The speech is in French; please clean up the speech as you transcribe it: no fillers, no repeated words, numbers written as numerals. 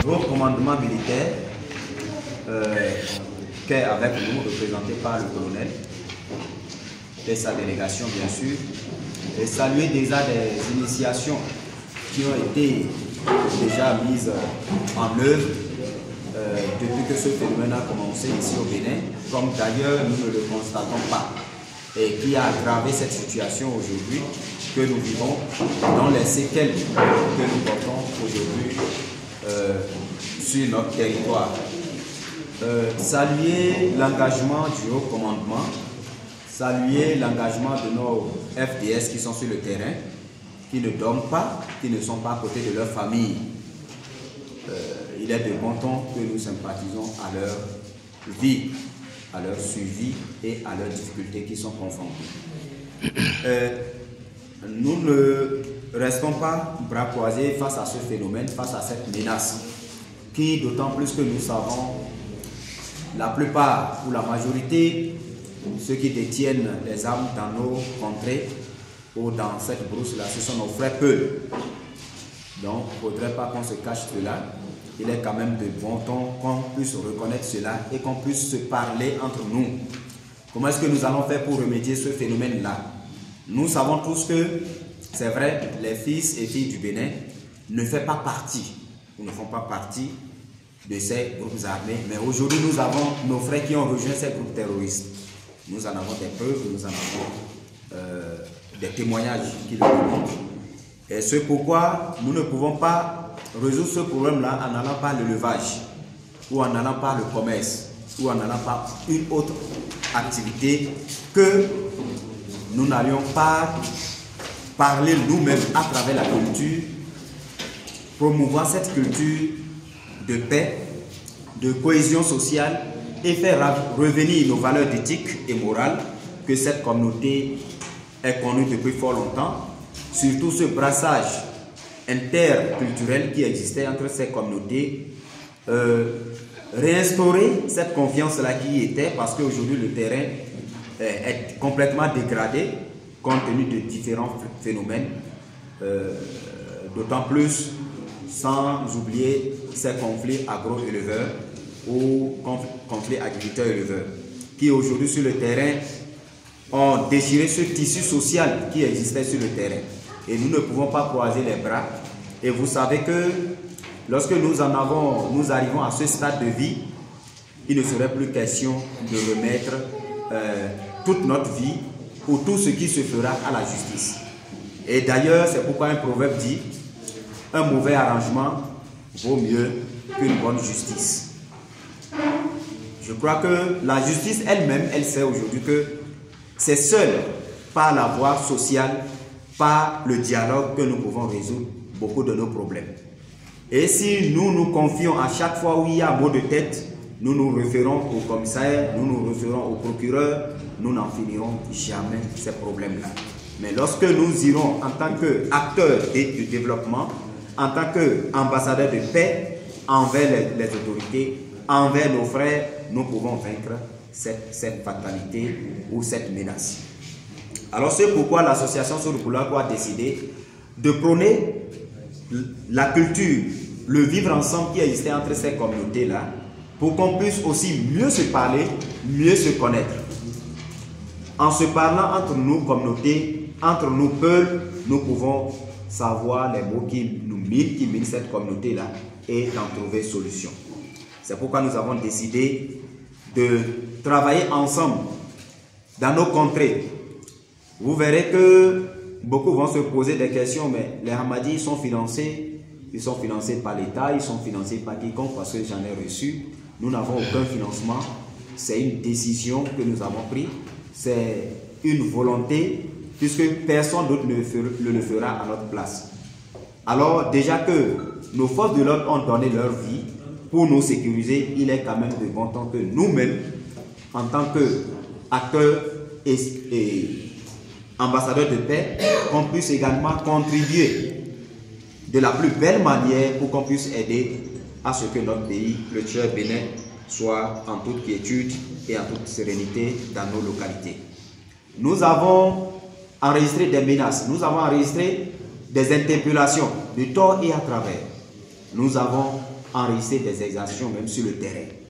Le haut commandement militaire, qui est avec nous, représenté par le colonel et sa délégation bien sûr, et saluer déjà des initiations qui ont été déjà mises en œuvre depuis que ce phénomène a commencé ici au Bénin, comme d'ailleurs nous ne le constatons pas, et qui a aggravé cette situation aujourd'hui que nous vivons, dans les séquelles que nous portons aujourd'hui sur notre territoire. Saluer l'engagement du haut commandement, saluer l'engagement de nos FDS qui sont sur le terrain, qui ne dorment pas, qui ne sont pas à côté de leur famille. Il est de bon ton que nous sympathisons à leur vie, à leur suivi et à leurs difficultés qui sont confrontées. Nous ne restons pas bras croisés face à ce phénomène, face à cette menace, qui d'autant plus que nous savons, la plupart ou la majorité, ceux qui détiennent les armes dans nos contrées ou dans cette brousse-là, ce sont nos frères Peuls. Donc, il ne faudrait pas qu'on se cache cela. Il est quand même de bon ton qu'on puisse reconnaître cela et qu'on puisse se parler entre nous. Comment est-ce que nous allons faire pour remédier ce phénomène-là? Nous savons tous que, c'est vrai, les fils et filles du Bénin ne font pas partie, ou ne font pas partie de ces groupes armés. Mais aujourd'hui, nous avons nos frères qui ont rejoint ces groupes terroristes. Nous en avons des preuves, nous en avons des témoignages qui le démontrent. Et c'est pourquoi nous ne pouvons pas résoudre ce problème-là en allant par l'élevage, ou en allant par le commerce, ou en allant par une autre activité que nous n'allions pas parler nous-mêmes à travers la culture, promouvoir cette culture de paix, de cohésion sociale et faire revenir nos valeurs d'éthique et morale que cette communauté est connue depuis fort longtemps, surtout ce brassage interculturel qui existait entre ces communautés, réinstaurer cette confiance-là qui y était, parce qu'aujourd'hui le terrain est complètement dégradé compte tenu de différents phénomènes, d'autant plus sans oublier ces conflits agro-éleveurs ou conflits agriculteurs-éleveurs qui aujourd'hui sur le terrain ont déchiré ce tissu social qui existait sur le terrain. Et nous ne pouvons pas croiser les bras. Et vous savez que lorsque nous arrivons à ce stade de vie, il ne serait plus question de remettre toute notre vie ou tout ce qui se fera à la justice. Et d'ailleurs, c'est pourquoi un proverbe dit: un mauvais arrangement vaut mieux qu'une bonne justice. Je crois que la justice elle-même, elle sait aujourd'hui que c'est seul par la voie sociale, par le dialogue que nous pouvons résoudre beaucoup de nos problèmes. Et si nous nous confions à chaque fois où il y a mot de tête, nous nous référons au commissaire, nous nous référons au procureur, nous n'en finirons jamais ces problèmes-là. Mais lorsque nous irons en tant qu'acteurs du développement, en tant qu'ambassadeurs de paix envers les autorités, envers nos frères, nous pouvons vaincre cette fatalité ou cette menace. Alors c'est pourquoi l'association Soroboulago a décidé de prôner la culture, le vivre ensemble qui existait entre ces communautés-là, pour qu'on puisse aussi mieux se parler, mieux se connaître. En se parlant entre nous, communautés, entre nous, peuples, nous pouvons savoir les mots qui minent cette communauté-là et d'en trouver solution. C'est pourquoi nous avons décidé de travailler ensemble dans nos contrées. Vous verrez que beaucoup vont se poser des questions, mais les Hamadis sont financés par l'État, ils sont financés par quiconque, parce que j'en ai reçu. Nous n'avons aucun financement, c'est une décision que nous avons prise, c'est une volonté, puisque personne d'autre ne le fera à notre place. Alors déjà que nos forces de l'ordre ont donné leur vie pour nous sécuriser, il est quand même de bon temps que nous-mêmes, en tant qu'acteurs et ambassadeurs de paix, qu'on puisse également contribuer de la plus belle manière pour qu'on puisse aider à ce que notre pays, le cher Bénin, soit en toute quiétude et en toute sérénité dans nos localités. Nous avons enregistré des menaces, nous avons enregistré des interpellations de tort et à travers. Nous avons enregistrer des exactions même sur le terrain.